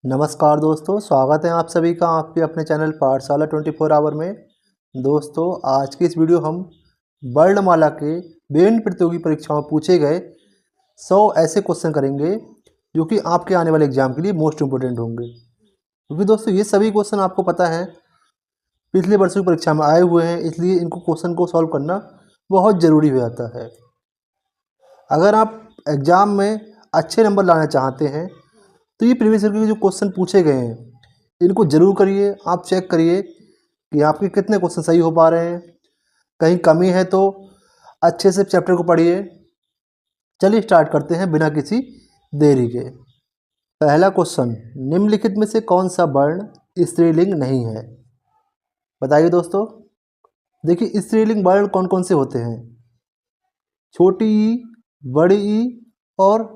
नमस्कार दोस्तों, स्वागत है आप सभी का आपके अपने चैनल पाठशाला 24 आवर में। दोस्तों, आज की इस वीडियो हम वर्णमाला के विभिन्न प्रतियोगी परीक्षाओं में पूछे गए 100 ऐसे क्वेश्चन करेंगे जो कि आपके आने वाले एग्जाम के लिए मोस्ट इम्पोर्टेंट होंगे। क्योंकि दोस्तों ये सभी क्वेश्चन आपको पता है पिछले वर्षों की परीक्षा में आए हुए हैं, इसलिए इनको क्वेश्चन को सॉल्व करना बहुत ज़रूरी हो जाता है। अगर आप एग्ज़ाम में अच्छे नंबर लाना चाहते हैं तो ये प्रीवियस ईयर के जो क्वेश्चन पूछे गए हैं इनको जरूर करिए। आप चेक करिए कि आपके कितने क्वेश्चन सही हो पा रहे हैं, कहीं कमी है तो अच्छे से चैप्टर को पढ़िए। चलिए स्टार्ट करते हैं बिना किसी देरी के। पहला क्वेश्चन, निम्नलिखित में से कौन सा वर्ण स्त्रीलिंग नहीं है? बताइए दोस्तों। देखिए, स्त्रीलिंग वर्ण कौन कौन से होते हैं? छोटी ई, बड़ी ई और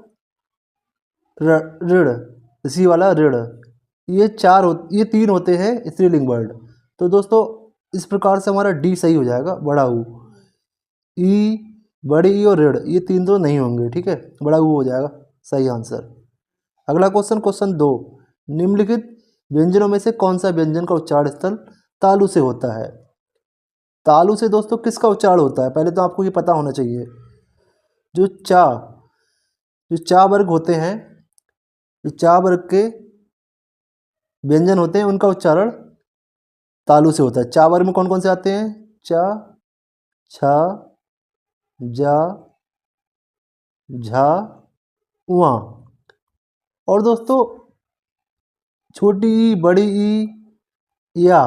ऋण, इसी वाला ऋण, ये तीन होते हैं स्त्रीलिंग वर्ड। तो दोस्तों इस प्रकार से हमारा डी सही हो जाएगा, बड़ा ऊ। ई, बड़ी ई और ऋण, ये तीन तो नहीं होंगे, ठीक है, बड़ा ऊ हो जाएगा सही आंसर। अगला क्वेश्चन, क्वेश्चन 2, निम्नलिखित व्यंजनों में से कौन सा व्यंजन का उच्चारण स्थल तालु से होता है? तालु से दोस्तों किसका उच्चारण होता है? पहले तो आपको ये पता होना चाहिए। जो चा जो चा वर्ग होते हैं, जो चा वर्ग के व्यंजन होते हैं उनका उच्चारण तालु से होता है। चा वर्ग में कौन कौन से आते हैं? चा, छा, जा, झा, उआ। और दोस्तों छोटी ई, बड़ी ई, या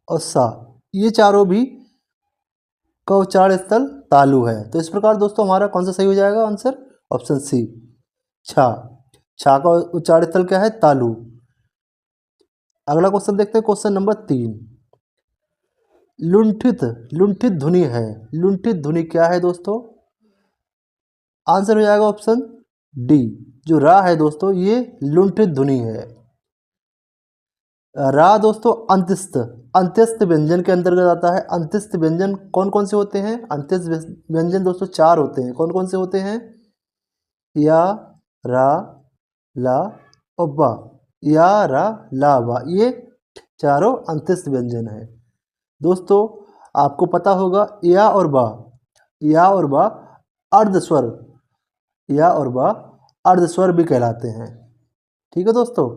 और सा, ये चारों भी का उच्चारण स्थल तालु है। तो इस प्रकार दोस्तों हमारा कौन सा सही हो जाएगा आंसर? ऑप्शन सी, छा। छा का उच्चारण स्थल क्या है? तालु। अगला क्वेश्चन देखते हैं, क्वेश्चन नंबर 3, लुंठित लुंठित ध्वनि है। लुंठित ध्वनि क्या है दोस्तों? आंसर हो जाएगा ऑप्शन डी, जो रा है दोस्तों ये लुंठित ध्वनि है। रा दोस्तों अंत्यस्थ अंत्यस्थ व्यंजन के अंतर्गत आता है। अंत्यस्थ व्यंजन कौन कौन से होते हैं? अंत्यस्थ व्यंजन दोस्तों 4 होते हैं। कौन कौन से होते हैं? या, रा, ला और बा। या, रा, ला, बा, ये चारों अंत्यस्थ व्यंजन है। दोस्तों आपको पता होगा या और बा, या और बा अर्धस्वर, या और बा अर्धस्वर भी कहलाते हैं। ठीक है दोस्तों,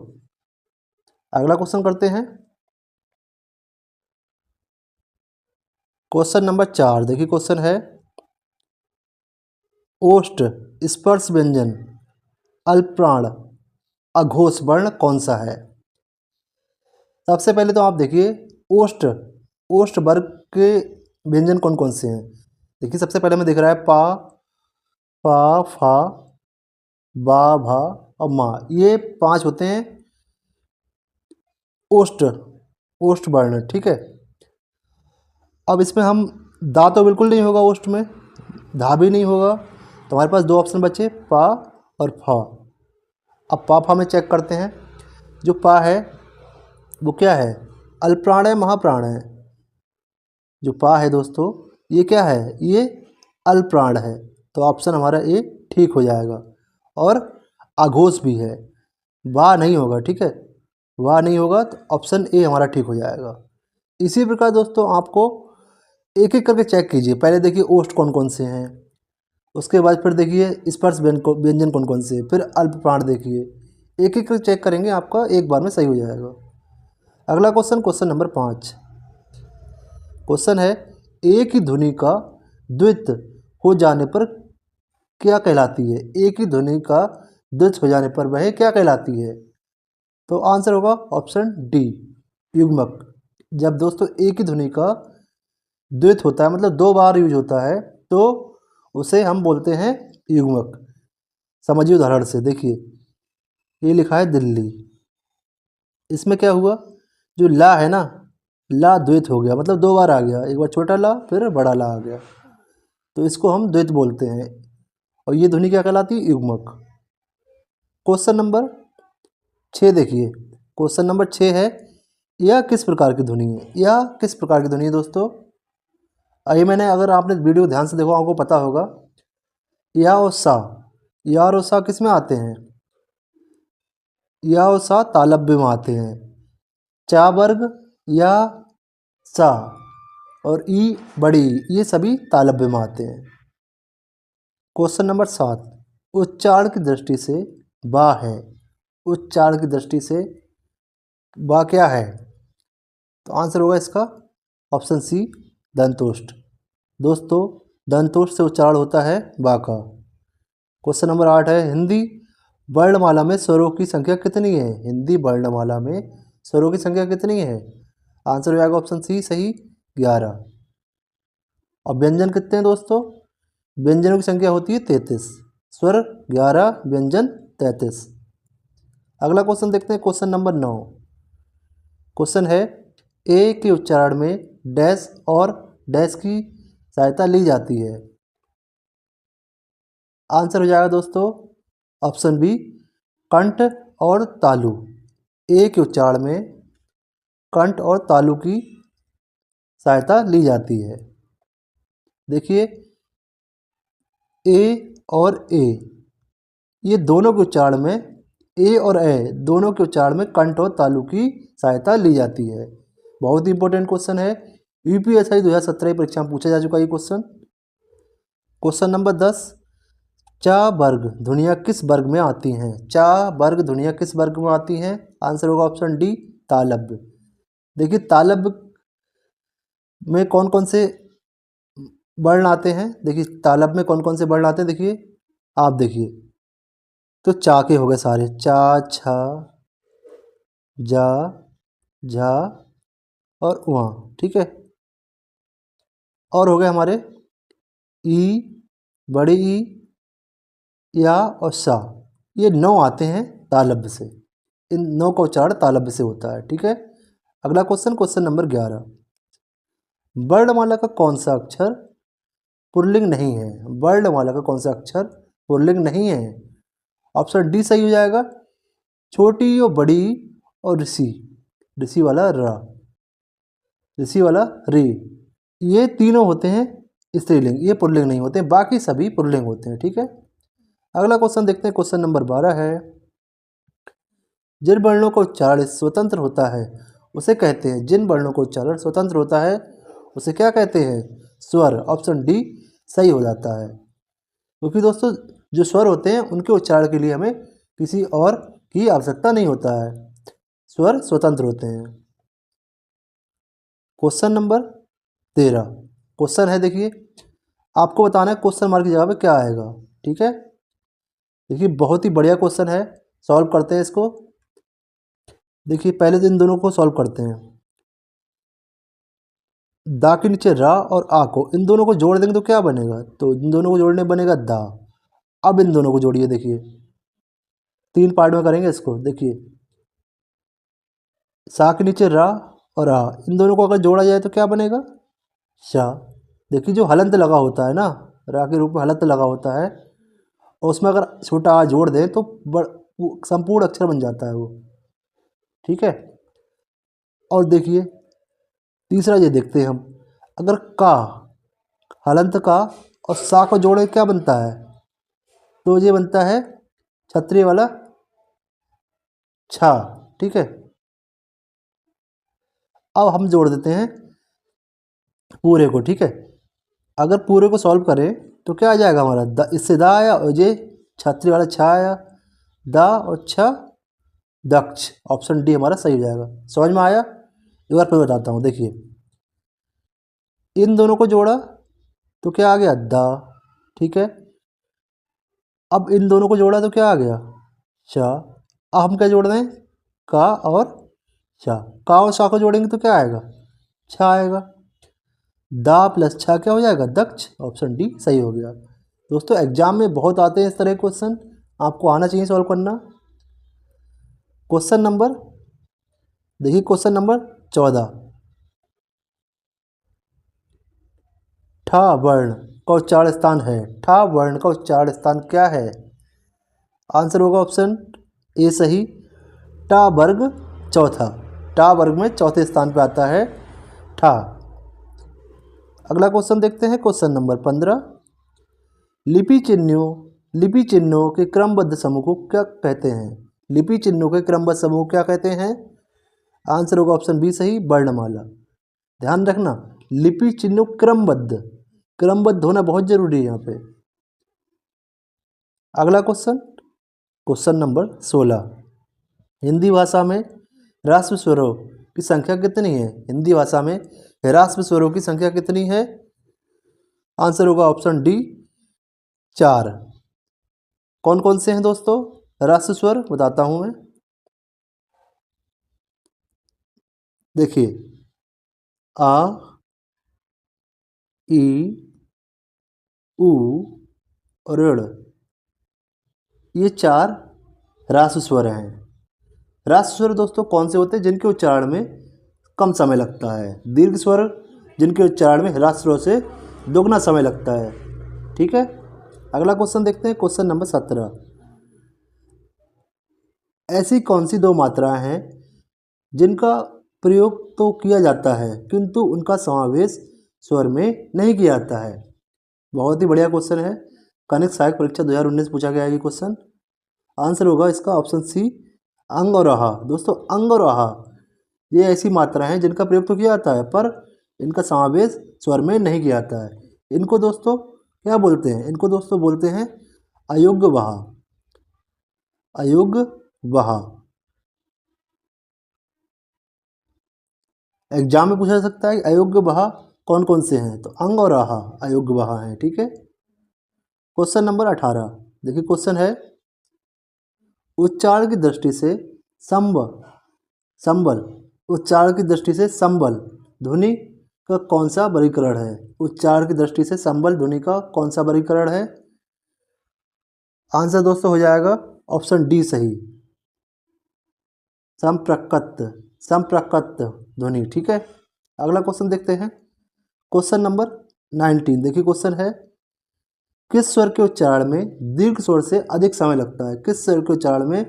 अगला क्वेश्चन करते हैं, क्वेश्चन नंबर 4। देखिए क्वेश्चन है, ओष्ठ स्पर्श व्यंजन अल्पप्राण अघोष वर्ण कौन सा है? सबसे पहले तो आप देखिए ओष्ठ ओष्ठ वर्ग के व्यंजन कौन कौन से हैं। देखिए सबसे पहले में दिख रहा है पा, पा, फा, बा, भा और मा, ये 5 होते हैं ओष्ठ ओष्ठ वर्ण, ठीक है। अब इसमें हम दा तो बिल्कुल नहीं होगा, ओष्ठ में धा भी नहीं होगा, तो हमारे पास 2 ऑप्शन बचे, पा और फा। अब पा फा में चेक करते हैं। जो पा है वो क्या है? अल्पप्राण है, महाप्राण है? जो पा है दोस्तों ये क्या है? ये अल्पप्राण है। तो ऑप्शन हमारा ए ठीक हो जाएगा। और अघोष भी है, वाह नहीं होगा, ठीक है, वाह नहीं होगा, तो ऑप्शन ए हमारा ठीक हो जाएगा। इसी प्रकार दोस्तों आपको एक एक करके चेक कीजिए। पहले देखिए ओष्ठ कौन कौन से हैं, उसके बाद फिर देखिए स्पर्श व्यंजन कौन कौन से हैं, फिर अल्प प्राण देखिए। एक एक करके चेक करेंगे, आपका एक बार में सही हो जाएगा। अगला क्वेश्चन, क्वेश्चन नंबर 5। क्वेश्चन है, एक ही ध्वनि का द्वित हो जाने पर क्या कहलाती है? एक ही ध्वनि का द्वित हो जाने पर वह क्या कहलाती है? तो आंसर होगा ऑप्शन डी, युग्मक। जब दोस्तों एक ही ध्वनि का द्वित होता है, मतलब 2 बार यूज होता है, तो उसे हम बोलते हैं युग्मक। समझिए उदाहरण से, देखिए ये लिखा है दिल्ली, इसमें क्या हुआ? जो ला है ना, ला द्वित हो गया, मतलब 2 बार आ गया, एक बार छोटा ला फिर बड़ा ला आ गया, तो इसको हम द्वित बोलते हैं। और ये ध्वनि क्या कहलाती है? युग्मक। क्वेश्चन नंबर 6 देखिए, क्वेश्चन नंबर 6 है, यह किस प्रकार की ध्वनि है? यह किस प्रकार की ध्वनि है दोस्तों? अभी मैंने, अगर आपने वीडियो ध्यान से देखो आपको पता होगा, या और सा, या और सा किस में आते हैं? या और सा तालव्य में आते हैं। चा वर्ग या सा और ई बड़ी ये सभी तालव्य में आते हैं। क्वेश्चन नंबर 7, उच्चारण की दृष्टि से बा है। उच्चारण की दृष्टि से बा क्या है? तो आंसर होगा इसका ऑप्शन सी, दंतोष्ठ। दोस्तों, दंतोष्ठ से उच्चारण होता है बा का। क्वेश्चन नंबर 8 है, हिंदी वर्णमाला में स्वरों की संख्या कितनी है? हिंदी वर्णमाला में स्वरों की संख्या कितनी है? आंसर हो जाएगा ऑप्शन सी सही, 11। और व्यंजन कितने हैं दोस्तों? व्यंजनों की संख्या होती है 33। स्वर 11, व्यंजन 33। अगला क्वेश्चन देखते हैं, क्वेश्चन नंबर 9। क्वेश्चन है, ए के उच्चारण में डैश और डैश की सहायता ली जाती है। आंसर हो जाएगा दोस्तों ऑप्शन बी, कंठ और तालु। ए के उच्चारण में कंठ और तालु की सहायता ली जाती है। देखिए, ए और ए ये दोनों के उच्चारण में, ए और ए दोनों के उच्चारण में कंठ और तालु की सहायता ली जाती है। बहुत ही इंपॉर्टेंट क्वेश्चन है, यूपीएससी 2017 परीक्षा में पूछा जा चुका है क्वेश्चन। क्वेश्चन नंबर 10, चा वर्ग ध्वनियाँ किस वर्ग में आती हैं? चा वर्ग ध्वनियाँ किस वर्ग में आती हैं? आंसर होगा ऑप्शन डी, तालव्य। देखिए, तालव्य में कौन कौन से वर्ण आते हैं? देखिए, तालव्य में कौन कौन से वर्ण आते हैं, देखिए आप देखिए। तो चा के हो गए सारे, चा, छा, जा, झा और वहाँ, ठीक है। और हो गए हमारे ई, बड़ी ई, या और सा, ये 9 आते हैं तालव्य से। इन 9 का उच्चारण तालव्य से होता है, ठीक है। अगला क्वेश्चन, क्वेश्चन नंबर 11, वर्णमाला का कौन सा अक्षर पुल्लिंग नहीं है? वर्णमाला का कौन सा अक्षर पुल्लिंग नहीं है? ऑप्शन डी सही हो जाएगा, छोटी और बड़ी और ऋषि, ऋषि वाला रा, ऋषि वाला रे, ये तीनों होते हैं स्त्रीलिंग, ये पुल्लिंग नहीं होते, बाकी सभी पुल्लिंग होते हैं, ठीक है। अगला क्वेश्चन देखते हैं, क्वेश्चन नंबर 12 है, जिन वर्णों का उच्चारण स्वतंत्र होता है उसे कहते हैं, जिन वर्णों का उच्चारण स्वतंत्र होता है उसे क्या कहते हैं? स्वर। ऑप्शन डी सही हो जाता है, क्योंकि दोस्तों जो स्वर होते हैं उनके उच्चारण के लिए हमें किसी और की आवश्यकता नहीं होता है, स्वर स्वतंत्र होते हैं। क्वेश्चन नंबर 13 क्वेश्चन है, देखिए आपको बताना है क्वेश्चन मार्क की जगह पे क्या आएगा, ठीक है। देखिए, बहुत ही बढ़िया क्वेश्चन है, सॉल्व करते हैं इसको। देखिए, पहले तो इन दोनों को सॉल्व करते हैं। दा के नीचे रा और आ को, इन दोनों को जोड़ देंगे तो क्या बनेगा? तो इन दोनों को जोड़ने बनेगा दा। अब इन दोनों को जोड़िए, देखिए 3 पार्ट में करेंगे इसको। देखिए, सा के नीचे रा और आ, इन दोनों को अगर जोड़ा जाए तो क्या बनेगा? शा। देखिए, जो हलंत लगा होता है ना, रा के रूप में हलंत लगा होता है, और उसमें अगर छोटा आ जोड़ दें तो वो संपूर्ण अक्षर बन जाता है वो, ठीक है। और देखिए तीसरा ये देखते हैं हम, अगर का, हलंत का और सा को जोड़े क्या बनता है? तो ये बनता है छतरी वाला छा, ठीक है। अब हम जोड़ देते हैं पूरे को, ठीक है। अगर पूरे को सॉल्व करें तो क्या आ जाएगा हमारा? द, इससे दा आया और ये छतरी वाला छा आया, दा और छा, दक्ष। ऑप्शन डी हमारा सही हो जाएगा। समझ में आया? एक बार फिर बताता हूँ, देखिए इन दोनों को जोड़ा तो क्या आ गया? दा, ठीक है। अब इन दोनों को जोड़ा तो क्या आ गया? शा। अब हम क्या जोड़ रहे हैं? का और शा। का और शा को जोड़ेंगे तो क्या आएगा? छा आएगा। दा प्लस छा क्या हो जाएगा? दक्ष। ऑप्शन डी सही हो गया। दोस्तों, एग्जाम में बहुत आते हैं इस तरह के क्वेश्चन, आपको आना चाहिए सॉल्व करना। क्वेश्चन नंबर, देखिए क्वेश्चन नंबर 14, ठा वर्ण का उच्चारण स्थान है। ठा वर्ण का उच्चारण स्थान क्या है? आंसर होगा ऑप्शन ए सही, टा वर्ग चौथा। टा वर्ग में चौथे स्थान पर आता है ठा। अगला क्वेश्चन देखते हैं, क्वेश्चन नंबर 15, लिपि चिन्हों के क्रमबद्ध समूह को क्या कहते हैं? लिपि चिन्हों के क्रमबद्ध समूह क्या कहते हैं? आंसर होगा ऑप्शन बी सही, वर्णमाला। ध्यान रखना, लिपि चिन्हों क्रमबद्ध, क्रमबद्ध होना बहुत जरूरी है यहाँ पे। अगला क्वेश्चन, क्वेश्चन नंबर 16। हिंदी भाषा में ह्रस्व स्वरों की संख्या कितनी है? हिंदी भाषा में ह्रस्व स्वरों की संख्या कितनी है? आंसर होगा ऑप्शन डी 4। कौन कौन से हैं दोस्तों ह्रस्व स्वर? बताता हूं मैं। देखिए, आ, ई, उ और ऋ, ये 4 ह्रस्व स्वर हैं। ह्रस्व स्वर दोस्तों कौन से होते हैं? जिनके उच्चारण में कम समय लगता है। दीर्घ स्वर जिनके उच्चारण में ह्रस्व स्वरों से दोगुना समय लगता है। ठीक है, अगला क्वेश्चन देखते हैं, क्वेश्चन नंबर 17। ऐसी कौन सी दो मात्राएं हैं जिनका प्रयोग तो किया जाता है किंतु उनका समावेश स्वर में नहीं किया जाता है? बहुत ही बढ़िया क्वेश्चन है, कनिष्ठ सहायक परीक्षा 2019 पूछा गया है ये क्वेश्चन। आंसर होगा इसका ऑप्शन सी, अंग और आहा। दोस्तों, अंग और आहा ये ऐसी मात्राएं हैं जिनका प्रयोग तो किया जाता है पर इनका समावेश स्वर में नहीं किया जाता है। इनको दोस्तों क्या बोलते हैं? इनको दोस्तों बोलते हैं अयोग्य वहा, अयोग्य वहा। एग्जाम में पूछा जा सकता है अयोग्य वहा कौन कौन से हैं, तो अंग और आहा अयोग्य वहा हैं। ठीक है, क्वेश्चन नंबर 18। देखिए क्वेश्चन है, उच्चारण की दृष्टि से संबल, उच्चारण की दृष्टि से संबल ध्वनि का कौन सा वर्गीकरण है? उच्चारण की दृष्टि से संबल ध्वनि का कौन सा वर्गीकरण है? आंसर दोस्तों हो जाएगा ऑप्शन डी सही, संप्रकृत, संप्रकृत ध्वनि। ठीक है, अगला क्वेश्चन देखते हैं, क्वेश्चन नंबर 19। देखिए क्वेश्चन है, किस स्वर के उच्चारण में दीर्घ स्वर से अधिक समय लगता है? किस स्वर के उच्चारण में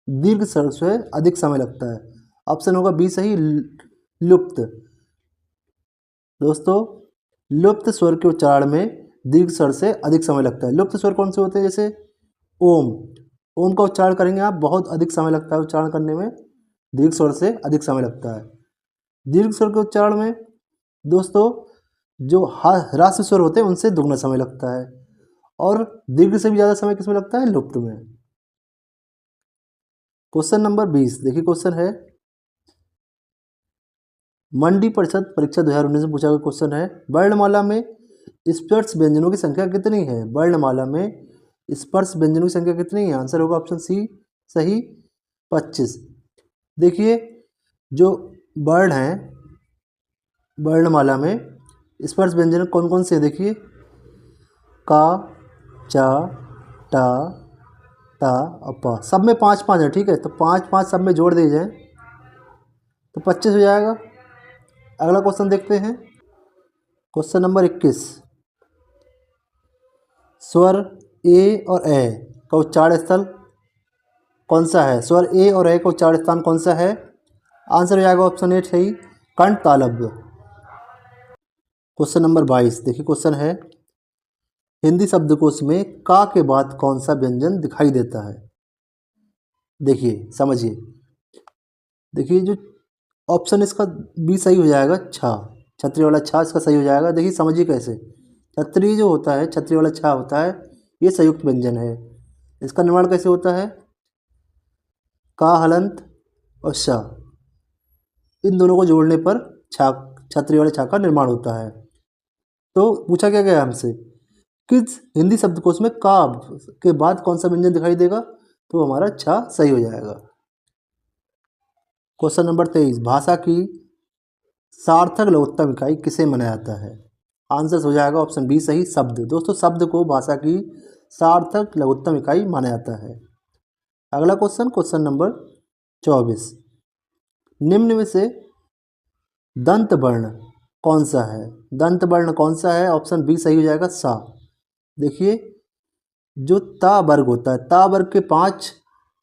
दीर्घ स्वर से अधिक समय लगता है? ऑप्शन होगा बी सही, लुप्त। दोस्तों, लुप्त स्वर के उच्चारण में दीर्घ स्वर से अधिक समय लगता है। लुप्त स्वर कौन से होते हैं? जैसे ओम, ओम का उच्चारण करेंगे आप, बहुत अधिक समय लगता है उच्चारण करने में, दीर्घ स्वर से अधिक समय लगता है। दीर्घ स्वर के उच्चारण में दोस्तों जो ह्रस्व स्वर होते हैं उनसे दुगना समय लगता है, और दीर्घ से भी ज़्यादा समय किसमें लगता है? लुप्त में। Question number 20। देखिए क्वेश्चन है, मंडी परिषद परीक्षा 2019 में पूछा गया क्वेश्चन है, वर्णमाला में स्पर्श व्यंजनों की संख्या कितनी है? वर्णमाला में स्पर्श व्यंजनों की संख्या कितनी है? आंसर होगा ऑप्शन सी सही, 25। देखिए, जो वर्ण हैं वर्णमाला में स्पर्श व्यंजन कौन कौन से हैं? देखिए, का, चा, टा, ता और पा, सब में 5-5 है। ठीक है, तो 5-5 सब में जोड़ दिए जाए तो 25 हो जाएगा। अगला क्वेश्चन देखते हैं, क्वेश्चन नंबर 21। स्वर ए और ए का उच्चारण स्थल कौन सा है? स्वर ए और ए का उच्चारण स्थान कौन सा है? आंसर हो जाएगा ऑप्शन ए सही, कंठ तालव्य। Question number 22। देखिए क्वेश्चन है, हिंदी शब्दकोश में का के बाद कौन सा व्यंजन दिखाई देता है? देखिए समझिए, देखिए जो ऑप्शन इसका बी सही हो जाएगा, छा, छतरी वाला छा इसका सही हो जाएगा। देखिए समझिए कैसे, छतरी जो होता है, छतरी वाला छा होता है, ये संयुक्त व्यंजन है। इसका निर्माण कैसे होता है? का, हलंत और शा, इन दोनों को जोड़ने पर छा, छतरी वाले छा का निर्माण होता है। तो पूछा क्या गया हमसे, किस हिंदी शब्दकोश में का के बाद कौन सा व्यंजन दिखाई देगा? तो हमारा छा सही हो जाएगा। Question number 23। भाषा की सार्थक लघुत्तम इकाई किसे माना जाता है? आंसर हो जाएगा ऑप्शन बी सही, शब्द। दोस्तों, शब्द को भाषा की सार्थक लघुत्तम इकाई माना जाता है। अगला क्वेश्चन, क्वेश्चन नंबर 24। निम्न में से दंत वर्ण कौन सा है? दंत वर्ण कौन सा है? ऑप्शन बी सही हो जाएगा, सा। देखिए, जो ता वर्ग होता है, ता वर्ग के 5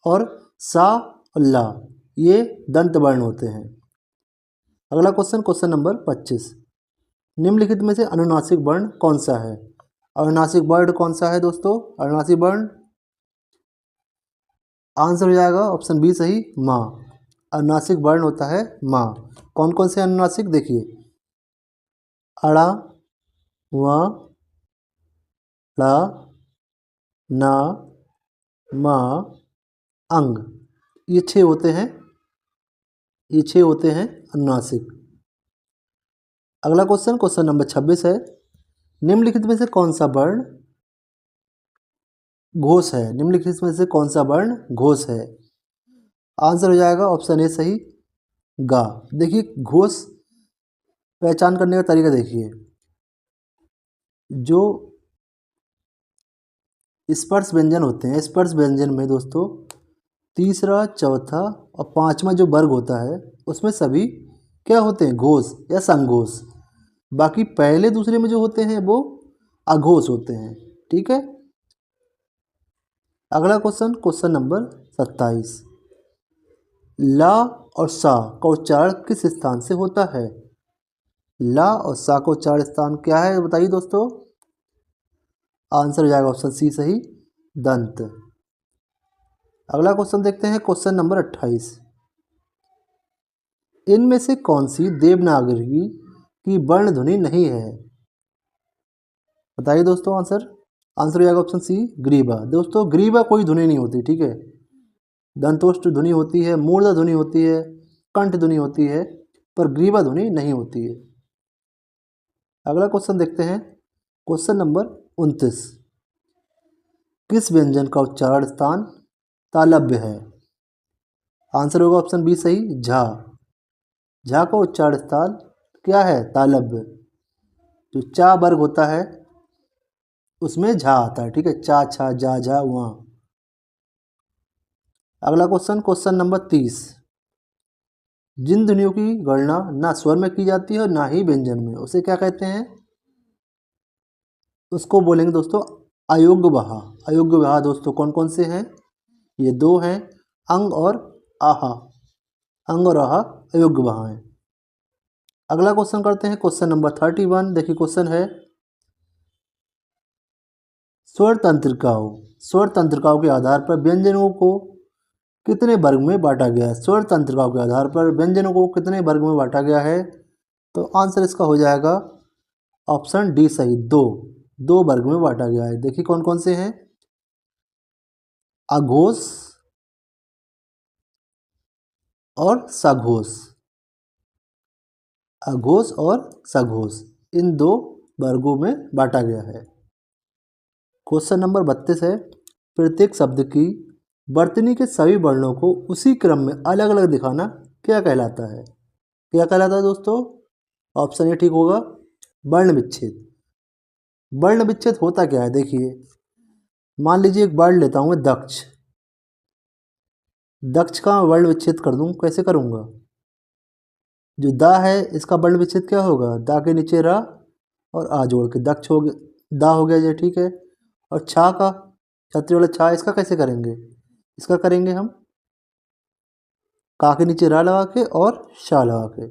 और सा और ला, ये दंत वर्ण होते हैं। अगला क्वेश्चन, क्वेश्चन नंबर 25। निम्नलिखित में से अनुनासिक वर्ण कौन सा है? अनुनासिक वर्ण कौन सा है दोस्तों? अनुनासिक वर्ण आंसर हो जाएगा ऑप्शन बी सही, माँ। अनुनासिक वर्ण होता है माँ। कौन कौन से अनुनासिक देखिए, अड़ा, व, ला, ना, मा, अंग, ये 6 होते हैं, ये 6 होते हैं अनुनासिक। अगला क्वेश्चन, क्वेश्चन नंबर 26 है, निम्नलिखित में से कौन सा वर्ण घोष है? निम्नलिखित में से कौन सा वर्ण घोष है? आंसर हो जाएगा ऑप्शन ए सही, गा। देखिए घोष पहचान करने का तरीका देखिए, जो स्पर्श व्यंजन होते हैं, स्पर्श व्यंजन में दोस्तों तीसरा, चौथा और पांचवा जो वर्ग होता है उसमें सभी क्या होते हैं, घोष या संघोष। बाकी पहले दूसरे में जो होते हैं वो अघोष होते हैं। ठीक है। अगला क्वेश्चन, क्वेश्चन नंबर 27, ला और सा का उच्चारण किस स्थान से होता है? ला और सा का उच्चारण स्थान क्या है बताइए दोस्तों। आंसर हो जाएगा ऑप्शन सी सही, दंत। अगला क्वेश्चन देखते हैं, क्वेश्चन नंबर 28, इनमें से कौन सी देवनागरी की वर्ण ध्वनि नहीं है? बताइए दोस्तों आंसर। आंसर हो जाएगा ऑप्शन सी, ग्रीवा। दोस्तों ग्रीवा कोई ध्वनि नहीं होती, ठीक है। दंतोष्ठ ध्वनि होती है, मूर्धा ध्वनि होती है, कंठ ध्वनि होती है, पर ग्रीवा ध्वनि नहीं होती है। अगला क्वेश्चन देखते हैं, क्वेश्चन नंबर 29, किस व्यंजन का उच्चारण स्थान तालव्य है? आंसर होगा ऑप्शन बी सही, झा। झा का उच्चारण स्थान क्या है, तालव्य। जो चा वर्ग होता है उसमें झा आता है, ठीक है, चा, छा, जा, झा, वहाँ। अगला क्वेश्चन, क्वेश्चन नंबर 30, जिन ध्वनियों की गणना ना स्वर में की जाती है और ना ही व्यंजन में, उसे क्या कहते हैं? उसको बोलेंगे दोस्तों अयोग्य बहा। अयोग्य बहा दोस्तों कौन कौन से हैं? ये 2 हैं, अंग और आहा। अंग और आहा अयोग्य बहा हैं। अगला क्वेश्चन करते हैं, क्वेश्चन नंबर 31। देखिए क्वेश्चन है, स्वर तंत्रिकाओं, स्वर तंत्रिकाओं के आधार पर व्यंजनों को कितने वर्ग में बांटा गया है? स्वर तंत्रिकाओं के आधार पर व्यंजनों को कितने वर्ग में बांटा गया है? तो आंसर इसका हो जाएगा ऑप्शन डी सही, 2। 2 वर्ग में बांटा गया है। देखिए कौन कौन से हैं, अघोष और सघोष। अघोष और सघोष, इन 2 वर्गों में बांटा गया है। क्वेश्चन नंबर 32 है, प्रत्येक शब्द की वर्तनी के सभी वर्णों को उसी क्रम में अलग अलग दिखाना क्या कहलाता है? क्या कहलाता है दोस्तों? ऑप्शन ए ठीक होगा, वर्ण विच्छेद। वर्ण विच्छेद होता क्या है, देखिए मान लीजिए एक वर्ड लेता हूँ मैं, दक्ष। दक्ष का वर्ण विच्छेद कर दूँ, कैसे करूँगा? जो दा है इसका वर्ण विच्छेद क्या होगा, दा के नीचे रा और आ जोड़ के दक्ष हो गया, दा हो गया ये, ठीक है। और छा का, छतरी वाला छा, इसका कैसे करेंगे? इसका करेंगे हम का के नीचे रा लगा के और शा लगा के।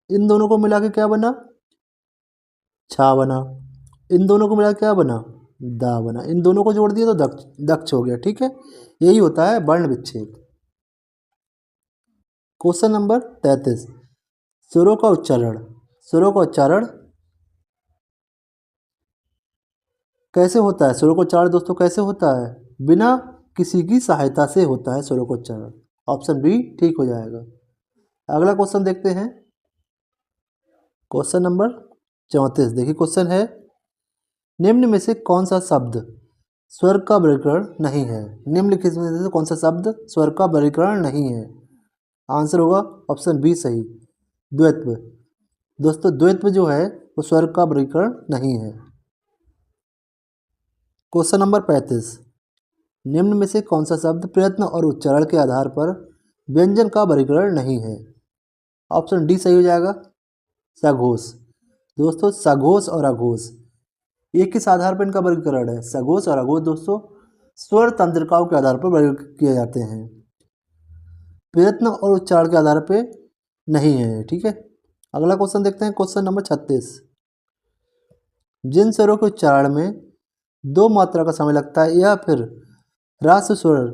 इन दोनों को मिला के क्या बना, छा बना। इन दोनों को मिला के क्या बना, दा बना। इन दोनों को जोड़ दिया तो दक्ष, दक्ष हो गया, ठीक है। यही होता है वर्ण विच्छेद। क्वेश्चन नंबर 33, स्वरों का उच्चारण, स्वरों का उच्चारण कैसे होता है? स्वरों का उच्चारण दोस्तों कैसे होता है? बिना किसी की सहायता से होता है स्वरों का उच्चारण। ऑप्शन बी ठीक हो जाएगा। अगला क्वेश्चन देखते हैं, क्वेश्चन नंबर 34। देखिए क्वेश्चन है, निम्न में से कौन सा शब्द स्वर का वर्गीकरण नहीं है? निम्नलिखित में से कौन सा शब्द स्वर का वर्गीकरण नहीं है? आंसर होगा ऑप्शन बी सही, द्वैत्व। दोस्तों द्वैत्व जो है वो स्वर का वर्गीकरण नहीं है। क्वेश्चन नंबर 35, निम्न में से कौन सा शब्द प्रयत्न और उच्चारण के आधार पर व्यंजन का वर्गीकरण नहीं है? ऑप्शन डी सही हो जाएगा, सघोष। दोस्तों सघोष और अघोष एक किस आधार पर इनका वर्गीकरण है? सघोष और अघोष दोस्तों स्वर तंत्रिकाओं के आधार पर वर्गीकृत किए जाते हैं, प्रयत्न और उच्चारण के आधार पर नहीं है, ठीक है। अगला क्वेश्चन देखते हैं, क्वेश्चन नंबर 36, जिन स्वरों के उच्चारण में 2 मात्रा का समय लगता है या फिर ह्रास स्वर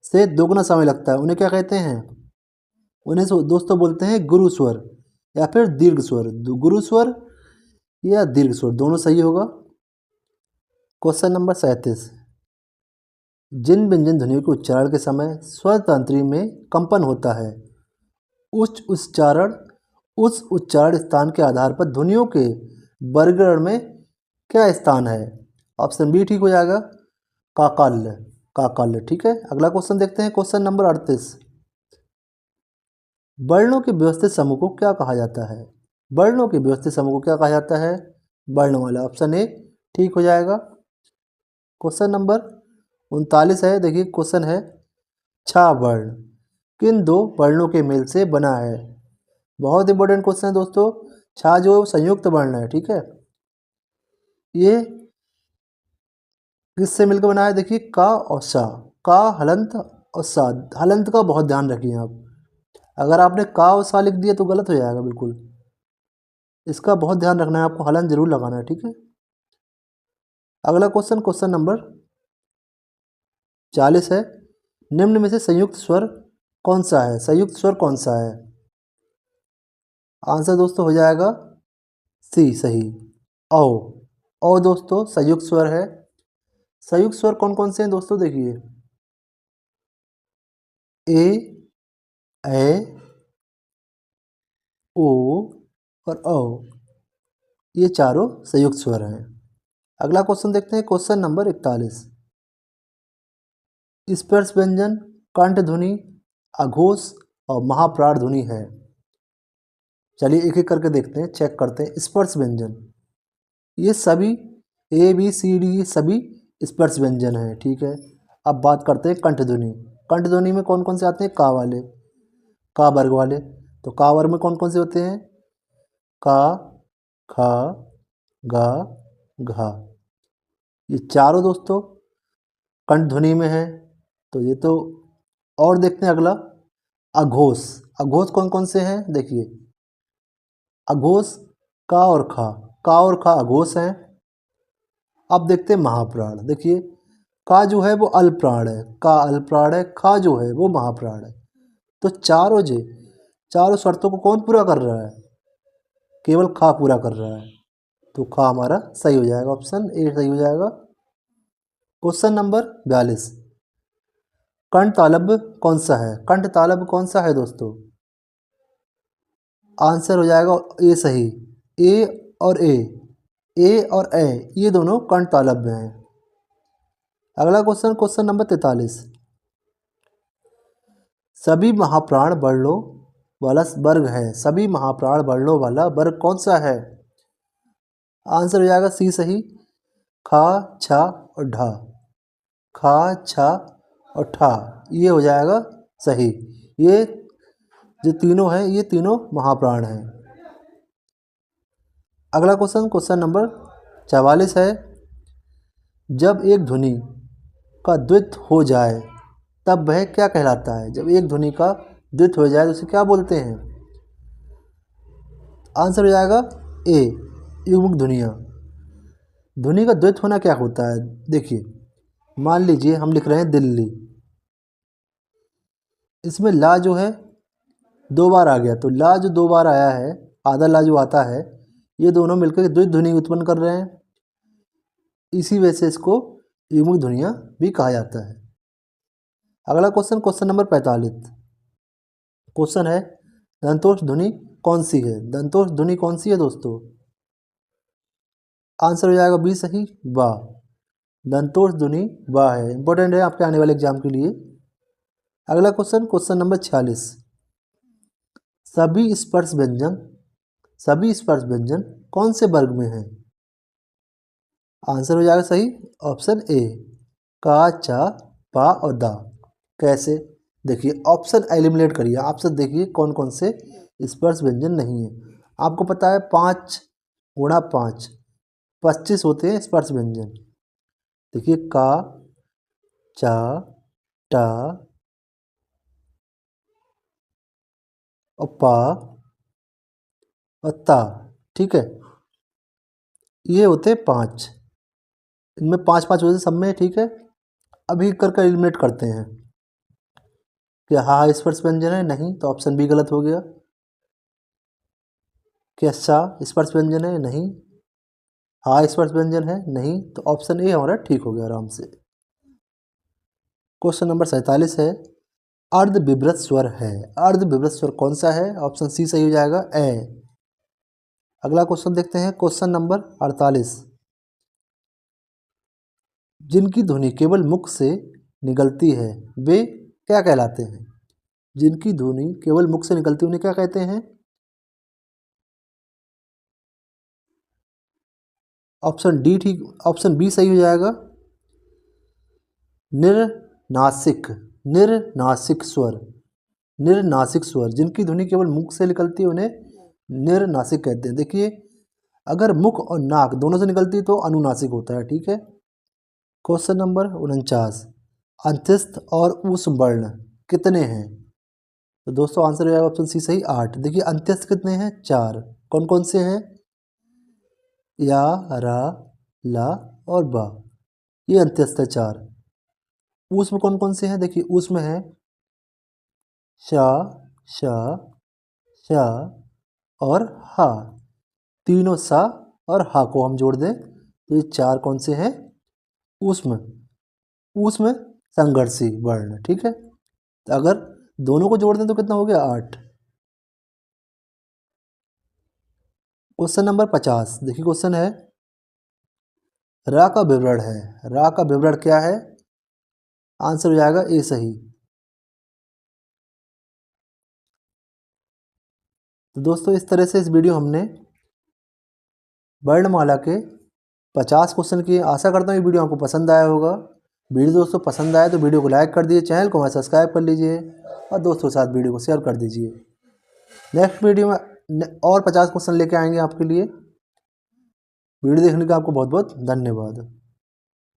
से दोगुना समय लगता है उन्हें क्या कहते हैं? उन्हें दोस्तों बोलते हैं गुरु स्वर या फिर दीर्घ स्वर। गुरु स्वर या दीर्घ स्वर दोनों सही होगा। क्वेश्चन नंबर 37, जिन व्यंजन ध्वनियों के उच्चारण के समय स्वर तंत्री में कंपन होता है उस उच्चारण स्थान के आधार पर ध्वनियों के वर्गीकरण में क्या स्थान है? ऑप्शन बी ठीक हो जाएगा, काकाल्य। काकाल्य ठीक है। अगला क्वेश्चन देखते हैं, क्वेश्चन नंबर 38, वर्णों के व्यवस्थित समूह को क्या कहा जाता है? वर्णों के व्यवस्थित समूह को क्या कहा जाता है? वर्णमाला। ऑप्शन ए ठीक हो जाएगा। क्वेश्चन नंबर 39 है, देखिए क्वेश्चन है, छा वर्ण किन दो वर्णों के मेल से बना है? बहुत इंपॉर्टेंट क्वेश्चन है दोस्तों। छा जो संयुक्त वर्ण है, ठीक है, ये किससे मिलकर बना है? देखिए का और सा, का हलंत और सा। हलंत का बहुत ध्यान रखिए आप, अगर आपने का और सा लिख दिया तो गलत हो जाएगा बिल्कुल, इसका बहुत ध्यान रखना है आपको, हलन जरूर लगाना है, ठीक है। अगला क्वेश्चन, क्वेश्चन नंबर 40 है, निम्न में से संयुक्त स्वर कौन सा है? संयुक्त स्वर कौन सा है? आंसर दोस्तों हो जाएगा सी सही, औ। औ दोस्तों संयुक्त स्वर है। संयुक्त स्वर कौन कौन से हैं दोस्तों? देखिए ए, ओ और औ, ये चारों संयुक्त स्वर हैं। अगला क्वेश्चन देखते हैं, क्वेश्चन नंबर 41, स्पर्श व्यंजन कंठ ध्वनि, अघोष और महाप्राण ध्वनि है। चलिए एक एक करके देखते हैं, चेक करते हैं। स्पर्श व्यंजन ये सभी ए बी सी डी ये सभी स्पर्श व्यंजन हैं, ठीक है। अब बात करते हैं कंठ ध्वनि। कंठ ध्वनि में कौन कौन से आते हैं? का वाले, का वर्ग वाले। तो का वर्ग में कौन कौन से होते हैं? का, खा, गा, घा, ये चारों दोस्तों कंठ ध्वनि में है। तो ये तो, और देखते हैं अगला अघोष। अघोष कौन कौन से हैं? देखिए अघोष का और खा, का और खा अघोष हैं। अब देखते हैं महाप्राण। देखिए का जो है वो अल्पप्राण है, का अल्पप्राण है, खा जो है वो महाप्राण है। तो चारों शर्तों को कौन पूरा कर रहा है? केवल खा पूरा कर रहा है, तो खा हमारा सही हो जाएगा, ऑप्शन ए सही हो जाएगा। क्वेश्चन नंबर 42, कंठ तालव्य कौन सा है? कंठ तालव्य कौन सा है दोस्तों? आंसर हो जाएगा ए सही, ए और ए ये दोनों कंठ तालव्य हैं। अगला क्वेश्चन, क्वेश्चन नंबर 43, सभी महाप्राण वर्णों वाला वर्ग है। सभी महाप्राण वर्णों वाला वर्ग कौन सा है? आंसर हो जाएगा सी सही, खा, छा और ढा। खा, छा और ठा, ये हो जाएगा सही। ये जो तीनों हैं ये तीनों महाप्राण हैं। अगला क्वेश्चन, क्वेश्चन नंबर 44 है, जब एक ध्वनि का द्वित हो जाए तब वह क्या कहलाता है? जब एक ध्वनि का द्वित हो जाए तो उसे क्या बोलते हैं? आंसर हो जाएगा ए, युग्मक ध्वनियाँ। ध्वनि का द्वित होना क्या होता है? देखिए मान लीजिए हम लिख रहे हैं दिल्ली, इसमें ला जो है दो बार आ गया, तो ला जो दो बार आया है, आधा ला जो आता है, ये दोनों मिलकर द्वित ध्वनि उत्पन्न कर रहे हैं, इसी वजह से इसको युग्मक ध्वनियाँ भी कहा जाता है। अगला क्वेश्चन, क्वेश्चन नंबर 45, क्वेश्चन है, दंतोष ध्वनि कौन सी है? दंतोष ध्वनि कौन सी है दोस्तों? आंसर हो जाएगा बी सही, बा। दंतोष ध्वनि बा है, इंपॉर्टेंट है आपके आने वाले एग्जाम के लिए। अगला क्वेश्चन, क्वेश्चन नंबर 46, सभी स्पर्श व्यंजन कौन से वर्ग में हैं? आंसर हो जाएगा सही, ऑप्शन ए, का, चा, पा और दा। कैसे? देखिए ऑप्शन एलिमिनेट करिए, ऑप्शन देखिए कौन कौन से स्पर्श व्यंजन नहीं है। आपको पता है 5 गुणा 5 25 होते हैं स्पर्श व्यंजन। देखिए का, चा, टा और पा और ता, ठीक है, ये होते हैं 5, इनमें 5 5 होते हैं सब में, ठीक है। अभी करके एलिमिनेट करते हैं। क्या हा स्पर्श व्यंजन है? नहीं, तो ऑप्शन बी गलत हो गया। क्या सा स्पर्श व्यंजन है? नहीं। हा स्पर्श व्यंजन है? नहीं, तो ऑप्शन ए हमारा ठीक हो गया आराम से। क्वेश्चन नंबर 47 है, अर्ध विभ्रत स्वर है। अर्ध विभ्रत स्वर कौन सा है? ऑप्शन सी सही हो जाएगा, ए। अगला क्वेश्चन देखते हैं, क्वेश्चन नंबर 48, जिनकी ध्वनि केवल मुख से निकलती है वे क्या कहलाते हैं? जिनकी ध्वनि केवल मुख से निकलती है उन्हें क्या कहते हैं? ऑप्शन डी ठीक, ऑप्शन बी सही हो जाएगा, निर्नासिक। निर्नासिक स्वर। निर्नासिक स्वर, जिनकी ध्वनि केवल मुख से निकलती है उन्हें निर्नासिक कहते हैं। देखिए, अगर मुख और नाक दोनों से निकलती है तो अनुनासिक होता है, ठीक है। क्वेश्चन नंबर 49, अंत्यस्थ और ऊष्म वर्ण कितने हैं? तो दोस्तों आंसर हो जाएगा ऑप्शन सी सही, 8। देखिए अंत्यस्थ कितने हैं? 4। कौन कौन से हैं? या, रा, ला और बा, ये अंत्यस्थ है 4। ऊष्म कौन कौन से हैं? देखिए ऊष्म है शा, शा, शा और हा। तीनों सा और हा को हम जोड़ दें तो ये 4 कौन से हैं? ऊष्म। ऊष्म संघर्षी वर्ण, ठीक है। तो अगर दोनों को जोड़ दें तो कितना हो गया? 8। क्वेश्चन नंबर 50, देखिए क्वेश्चन है, रा का विवरण है। रा का विवरण क्या है? आंसर हो जाएगा ए सही। तो दोस्तों इस तरह से इस वीडियो हमने वर्णमाला के 50 क्वेश्चन किए। आशा करता हूँ ये वीडियो आपको पसंद आया होगा। वीडियो दोस्तों पसंद आए तो वीडियो को लाइक कर दीजिए, चैनल को हमारा सब्सक्राइब कर लीजिए और दोस्तों के साथ वीडियो को शेयर कर दीजिए। नेक्स्ट वीडियो में और 50 क्वेश्चन लेके आएंगे आपके लिए। वीडियो देखने का आपको बहुत बहुत धन्यवाद।